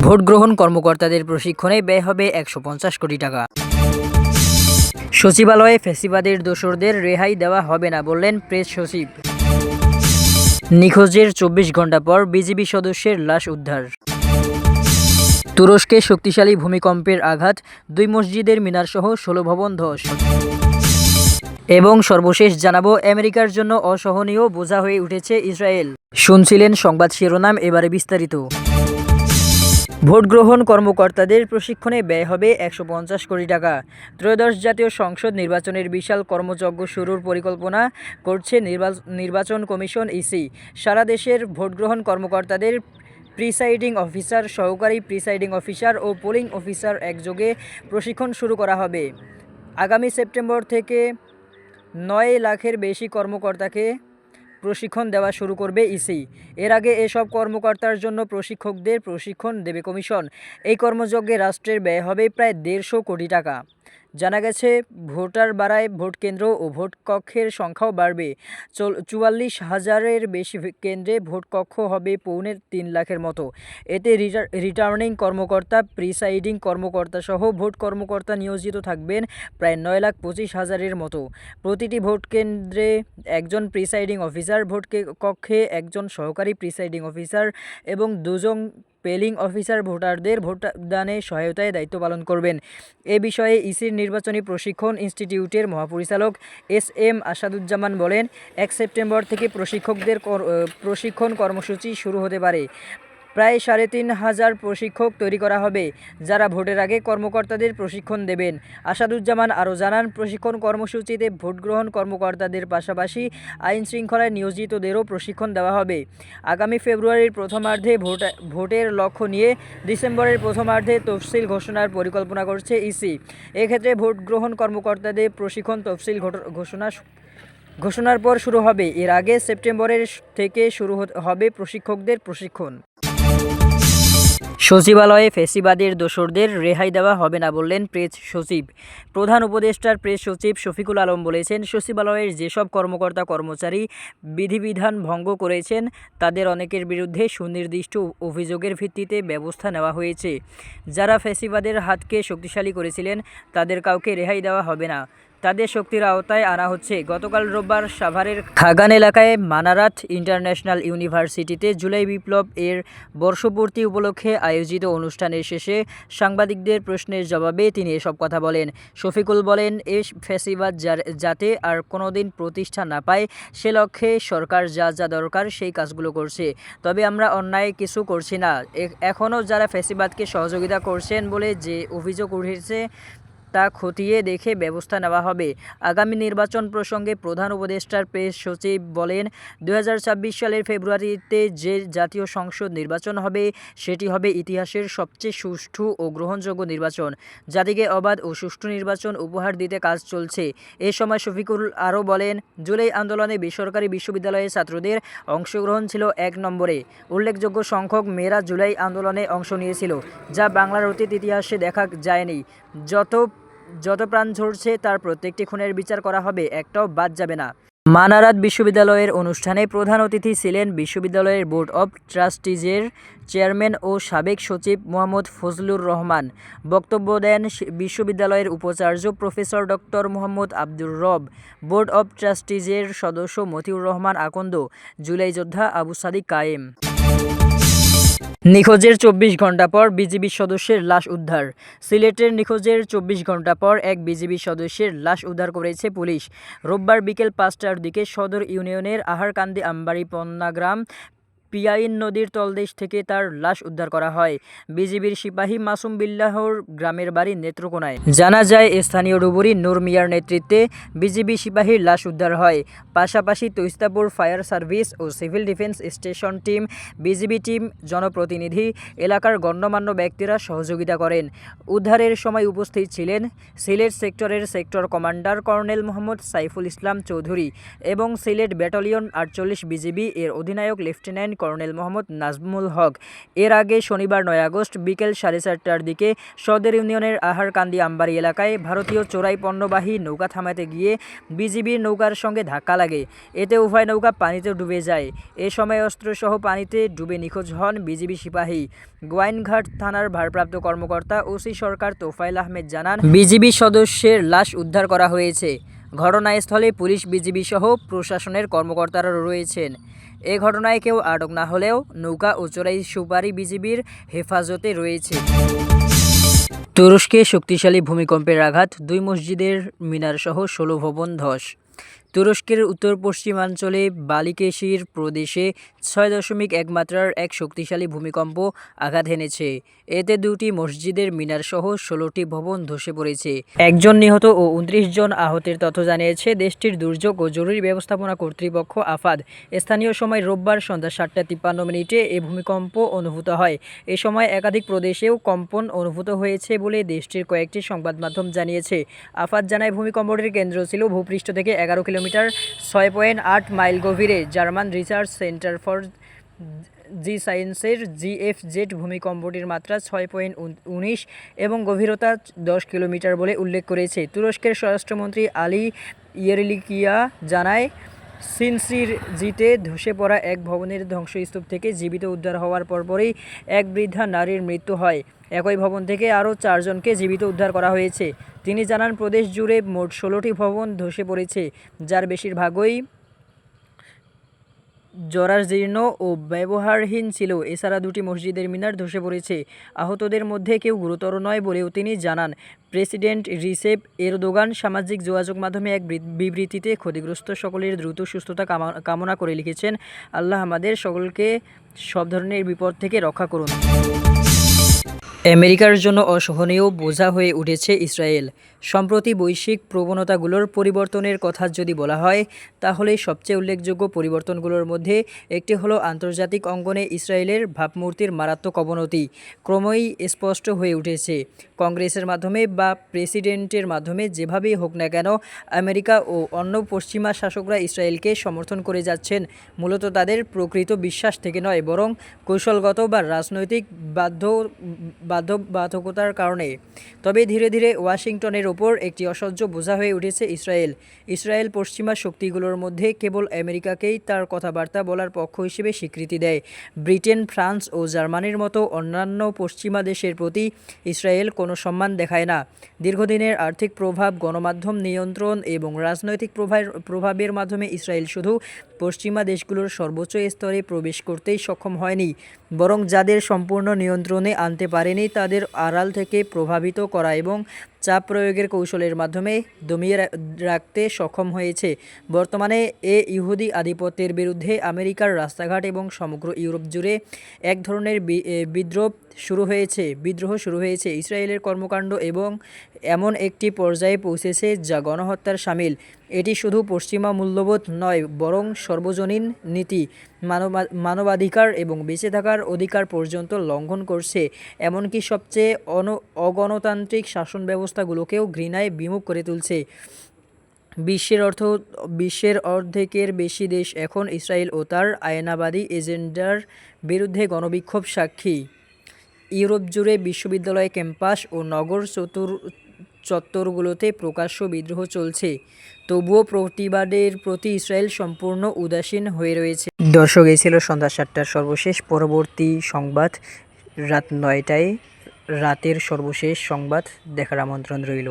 Vote গ্রহণ কর্মকর্তাদের প্রশিক্ষণে ব্যয় হবে ১৫০ কোটি টাকা। সচিবালয়ে ফ্যাসিবাদের দোসরদের রেহাই দেওয়া হবে না বললেন প্রেস সচিব। নিখোঁজের ২৪ ঘণ্টা পর বিজিবি সদস্যের লাশ উদ্ধার। তুরস্কে শক্তিশালী ভূমিকম্পের আঘাত, ২ মসজিদের মিনারসহ ১৬ ভবন ধস। এবং সর্বশেষ জানাবো, আমেরিকার জন্য অসহনীয় বোঝা হয়ে উঠেছে ইসরায়েল। শুনছিলেন সংবাদ শিরোনাম, এবারে বিস্তারিত। ভোট গ্রহণ কর্মকর্তাদের প্রশিক্ষণে ব্যয় হবে ১৫০ কোটি টাকা। ত্রয়োদশ জাতীয় সংসদ নির্বাচনের বিশাল কর্মযজ্ঞ শুরুর পরিকল্পনা করছে নির্বাচন কমিশন ইসি। সারা দেশের ভোটগ্রহণ কর্মকর্তাদের প্রিসাইডিং অফিসার, সহকারী প্রিসাইডিং অফিসার ও পোলিং অফিসার একযোগে প্রশিক্ষণ শুরু করা হবে। আগামী সেপ্টেম্বর থেকে ৯ লাখের বেশি কর্মকর্তাকে প্রশিক্ষণ দেওয়া শুরু করবে ইসি। এর আগে এসব কর্মকর্তার জন্য প্রশিক্ষকদের প্রশিক্ষণ দেবে কমিশন। এই কর্মযজ্ঞে রাষ্ট্রের ব্যয় হবে প্রায় ১৫০ কোটি টাকা। জানা গেছে, ভোটার বাড়ায় ভোটকেন্দ্র ও ভোট কক্ষের সংখ্যাও বাড়বে। ৪৪,০০০-এর বেশি কেন্দ্রে ভোট কক্ষ হবে পৌনে ৩ লাখের মতো। এতে রিটার্নিং কর্মকর্তা, প্রিসাইডিং কর্মকর্তাসহ ভোট কর্মকর্তা নিয়োজিত থাকবেন প্রায় ৯,২৫,০০০-এর মতো। প্রতিটি ভোট কেন্দ্রে একজন প্রিসাইডিং অফিসার, ভোট কক্ষে একজন সহকারী প্রিসাইডিং অফিসার এবং ২ জন পোলিং অফিসার ভোটারদের ভোটদানে সহায়তায় দায়িত্ব পালন করবেন। এ বিষয়ে ইসির নির্বাচনী প্রশিক্ষণ ইনস্টিটিউটের মহাপরিচালক এস.এম. আসাদুজ্জামান বলেন, ১ সেপ্টেম্বর থেকে প্রশিক্ষকদের প্রশিক্ষণ কর্মসূচি শুরু হতে পারে। প্রায় ৩,৫০০ প্রশিক্ষক তৈরি করা হবে, যারা ভোটের আগে কর্মকর্তাদের প্রশিক্ষণ দেবেন। আসাদুজ্জামান আরও জানান, প্রশিক্ষণ কর্মসূচিতে ভোটগ্রহণ কর্মকর্তাদের পাশাপাশি আইন শৃঙ্খলায় নিয়োজিতদেরও প্রশিক্ষণ দেওয়া হবে। আগামী ফেব্রুয়ারির প্রথমার্ধে ভোটের লক্ষ্য নিয়ে ডিসেম্বরের প্রথমার্ধে তফসিল ঘোষণার পরিকল্পনা করছে ইসি। এক্ষেত্রে ভোটগ্রহণ কর্মকর্তাদের প্রশিক্ষণ তফসিল ঘোষণার পর শুরু হবে। এর আগে সেপ্টেম্বরের থেকে শুরু হবে প্রশিক্ষকদের প্রশিক্ষণ। সচিবালয়ে ফ্যাসিবাদের দোসরদের রেহাই দেওয়া হবে না বললেন প্রেস সচিব। প্রধান উপদেষ্টার প্রেস সচিব শফিকুল আলম বলেছেন, সচিবালয়ের যেসব কর্মকর্তা কর্মচারী বিধিবিধান ভঙ্গ করেছেন, তাদের অনেকের বিরুদ্ধে সুনির্দিষ্ট অভিযোগের ভিত্তিতে ব্যবস্থা নেওয়া হয়েছে। যারা ফ্যাসিবাদের হাতকে শক্তিশালী করেছিলেন, তাদের কাউকে রেহাই দেওয়া হবে না, তাদের শক্তির আওতায় আনা হচ্ছে। গতকাল রোববার সাভারের খাগান এলাকায় মানারাত ইন্টারন্যাশনাল ইউনিভার্সিটিতে জুলাই বিপ্লব এর বর্ষপূর্তি উপলক্ষে আয়োজিত অনুষ্ঠানের শেষে সাংবাদিকদের প্রশ্নের জবাবে তিনি এসব কথা বলেন। শফিকুল বলেন, এই ফ্যাসিবাদ যাতে আর কোনোদিন প্রতিষ্ঠা না পায়, সে লক্ষ্যে সরকার যা যা দরকার সেই কাজগুলো করছে। তবে আমরা অন্যায় কিছু করছি না। এখনও যারা ফ্যাসিবাদকে সহযোগিতা করছেন বলে যে অভিযোগ উঠেছে, তা খতিয়ে দেখে ব্যবস্থা নেওয়া হবে। আগামী নির্বাচন প্রসঙ্গে প্রধান উপদেষ্টার প্রেস সচিব বলেন, ২০২৬ সালের ফেব্রুয়ারিতে যে জাতীয় সংসদ নির্বাচন হবে, সেটি হবে ইতিহাসের সবচেয়ে সুষ্ঠু ও গ্রহণযোগ্য নির্বাচন। জাতিকে অবাধ ও সুষ্ঠু নির্বাচন উপহার দিতে কাজ চলছে। এ সময় শফিকুল আরও বলেন, জুলাই আন্দোলনে বেসরকারি বিশ্ববিদ্যালয়ের ছাত্রদের অংশগ্রহণ ছিল ১ নম্বরে। উল্লেখযোগ্য সংখ্যক মেয়েরা জুলাই আন্দোলনে অংশ নিয়েছিল, যা বাংলার অতীত ইতিহাসে দেখা যায়নি। যত প্রাণ ঝরছে, তার প্রত্যেকটি খুনের বিচার করা হবে, একটাও বাদ যাবে না। মানারাত বিশ্ববিদ্যালয়ের অনুষ্ঠানে প্রধান অতিথি ছিলেন বিশ্ববিদ্যালয়ের বোর্ড অব ট্রাস্টিজের চেয়ারম্যান ও সাবেক সচিব মোহাম্মদ ফজলুর রহমান। বক্তব্য দেন বিশ্ববিদ্যালয়ের উপাচার্য প্রফেসর ডক্টর মোহাম্মদ আব্দুর রব, বোর্ড অব ট্রাস্টিজের সদস্য মতিউর রহমান আকন্দ, জুলাই যোদ্ধা আবু সাদিক কায়েম। নিখোঁজের ২৪ ঘণ্টা পর বিজিবি সদস্যের লাশ উদ্ধার। সিলেটের নিখোঁজের ২৪ ঘণ্টা পর এক বিজিবি সদস্যের লাশ উদ্ধার করেছে পুলিশ। রোববার বিকেল ৫টার দিকে সদর ইউনিয়নের আহারকান্দি আমবাড়ি পন্না গ্রাম পিয়াইন নদীর তলদেশ থেকে তার লাশ উদ্ধার করা হয়। বিজিবির সিপাহী মাসুম বিল্লাহর গ্রামের বাড়ি নেত্রকোনায়। জানা যায়, স্থানীয় ডুবুরি নূর মিয়ার নেতৃত্বে বিজিবি সিপাহীর লাশ উদ্ধার হয়। পাশাপাশি তুস্তাপুর ফায়ার সার্ভিস ও civil defence station team, BGB team, জনপ্রতিনিধি, এলাকার গণ্যমান্য ব্যক্তিরা সহযোগিতা করেন। উদ্ধারের সময় উপস্থিত ছিলেন সিলেট সেক্টরের sector commander colonel Mohammad Saiful Islam Chowdhury এবং সিলেট ব্যাটালিয়ন ৪৮ বিজিবি এর অধিনায়ক লেফটেন্যান্ট কর্নেল মোহাম্মদ নাজমুল হক। এর আগে শনিবার ৯ আগস্ট বিকেল 4:30টার দিকে সদর ইউনিয়নের আহারকান্দি আমবাড়ি এলাকায় ভারতীয় চোরাই পণ্যবাহী নৌকা থামাতে গিয়ে বিজিবির নৌকার সঙ্গে ধাক্কা লাগে। এতে উভয় নৌকা পানিতে ডুবে যায়। এ সময় অস্ত্রসহ পানিতে ডুবে নিখোঁজ হন বিজিবি সিপাহী। গোয়াইনঘাট থানার ভারপ্রাপ্ত কর্মকর্তা ওসি সরকার তোফায়েল আহমেদ জানান, বিজিবি সদস্যের লাশ উদ্ধার করা হয়েছে। ঘটনাস্থলে পুলিশ, বিজিবি সহ প্রশাসনের কর্মকর্তারা রয়েছেন। এ ঘটনায় কেউ আটক না হলেও নৌকা ও চোরাই সুপারি বিজিবির হেফাজতে রয়েছে। তুরস্কে শক্তিশালী ভূমিকম্পের আঘাত, 2 মসজিদের মিনারসহ 16 ভবন ধস। তুরস্কের উত্তর পশ্চিমাঞ্চলে বালিকেশির প্রদেশে 6.1 মাত্রার এক শক্তিশালী ভূমিকম্প আঘাত হেনেছে। এতে 2টি মসজিদের মিনারসহ 16টি ভবন ধসে পড়েছে। 1 জন নিহত ও 29 জন আহতের তথ্য জানিয়েছে দেশটির দুর্যোগ ও জরুরি ব্যবস্থাপনা কর্তৃপক্ষ আফাদ। স্থানীয় সময় রোববার সন্ধ্যা 7:53 এ ভূমিকম্প অনুভূত হয়। এ সময় একাধিক প্রদেশেও কম্পন অনুভূত হয়েছে বলে দেশটির কয়েকটি সংবাদ মাধ্যম জানিয়েছে। আফাদ জানায়, ভূমিকম্পটির কেন্দ্র ছিল ভূপৃষ্ঠ থেকে 11 কিলোমিটার 6.8 মাইল গভীরে। জার্মান রিসার্চ সেন্টার ফর জি সায়েন্সের জিএফজেড ভূমিকম্পটির মাত্রা 6.19 এবং গভীরতা 10 কিলোমিটার বলে উল্লেখ করেছে। তুরস্কের স্বরাষ্ট্রমন্ত্রী আলী ইয়েরলিকিয়া জানায়, সিনসিরজিতে ধসে পড়া এক ভবনের ধ্বংসস্তূপ থেকে জীবিত উদ্ধার হওয়ার পরপরই এক বৃদ্ধা নারীর মৃত্যু হয়। একই ভবন থেকে আরও 4 জনকে জীবিত উদ্ধার করা হয়েছে। তিনি জানান, প্রদেশ জুড়ে মোট 16টি ভবন ধসে পড়েছে, যার বেশিরভাগই জরাজীর্ণ ও ব্যবহারহীন ছিল। এছাড়া 2টি মসজিদের মিনার ধসে পড়েছে। আহতদের মধ্যে কেউ গুরুতর নয় বলেও তিনি জানান। প্রেসিডেন্ট রিসেপ এরদোগান সামাজিক যোগাযোগ মাধ্যমে এক বিবৃতিতে ক্ষতিগ্রস্ত সকলের দ্রুত সুস্থতা কামনা করে লিখেছেন, আল্লাহ আমাদের সকলকে সব ধরনের বিপদ থেকে রক্ষা করুন। আমেরিকার জন্য অসহনীয় বোঝা হয়ে উঠেছে ইসরায়েল। সম্প্রতি বৈশ্বিক প্রবণতাগুলোর পরিবর্তনের কথা যদি বলা হয়, তাহলে সবচেয়ে উল্লেখযোগ্য পরিবর্তনগুলোর মধ্যে একটি হলো আন্তর্জাতিক অঙ্গনে ইসরায়েলের ভাবমূর্তির মারাত্মক অবনতি ক্রমেই স্পষ্ট হয়ে উঠেছে। কংগ্রেসের মাধ্যমে বা প্রেসিডেন্টের মাধ্যমে যেভাবেই হোক না কেন, আমেরিকা ও অন্য পশ্চিমা শাসকরা ইসরায়েলকে সমর্থন করে যাচ্ছেন মূলত তাদের প্রকৃত বিশ্বাস থেকে নয়, বরং কৌশলগত বা রাজনৈতিক বাধ্যবাধকতার কারণে। তবে ধীরে ধীরে ওয়াশিংটনের ওপর একটি অসহ্য বোঝা হয়ে উঠেছে ইসরায়েল পশ্চিমা শক্তিগুলোর মধ্যে কেবল আমেরিকাকেই তার কথাবার্তা বলার পক্ষ হিসেবে স্বীকৃতি দেয়। ব্রিটেন, ফ্রান্স ও জার্মানির মতো অন্যান্য পশ্চিমা দেশের প্রতি ইসরায়েল কোনো সম্মান দেখায় না। দীর্ঘদিনের আর্থিক প্রভাব, গণমাধ্যম নিয়ন্ত্রণ এবং রাজনৈতিক প্রভাবের মাধ্যমে ইসরায়েল শুধু পশ্চিমা দেশগুলোর সর্বোচ্চ স্তরে প্রবেশ করতেই সক্ষম হয়নি, বরং যাদের সম্পূর্ণ নিয়ন্ত্রণে আনতে পারেনি তাদের আড়াল থেকে প্রভাবিত করা এবং চাপ প্রয়োগের কৌশলের মাধ্যমে দমিয়ে রাখতে সক্ষম হয়েছে। বর্তমানে ইহুদি আধিপত্যের বিরুদ্ধে আমেরিকার রাস্তাঘাট এবং সমগ্র ইউরোপ জুড়ে এক ধরনের বিদ্রোহ শুরু হয়েছে। ইসরায়েলের কর্মকাণ্ড এবং এমন একটি পর্যায়ে পৌঁছেছে যা গণহত্যার শামিল। এটি শুধু পশ্চিমা মূল্যবোধ নয়, বরং সর্বজনীন নীতি, মানবাধিকার এবং বেঁচে থাকার অধিকার পর্যন্ত লঙ্ঘন করছে। এমনকি সবচেয়ে অগণতান্ত্রিক শাসন ব্যবস্থাগুলোকেও ঘৃণায় বিমুখ করে তুলছে। বিশ্বের অর্ধেকের বেশি দেশ এখন ইসরায়েল ও তার আয়নাবাদী এজেন্ডার বিরুদ্ধে গণবিক্ষোভ সাক্ষী। ইউরোপ জুড়ে বিশ্ববিদ্যালয় ক্যাম্পাস ও নগর চত্বরগুলোতে প্রকাশ্য বিদ্রোহ চলছে। তবুও প্রতিবাদের প্রতি ইসরায়েল সম্পূর্ণ উদাসীন হয়ে রয়েছে। দর্শক, এই ছিল সন্ধ্যা 7টার সর্বশেষ। পরবর্তী সংবাদ রাত 9টায়। রাতের সর্বশেষ সংবাদ দেখার আমন্ত্রণ রইল।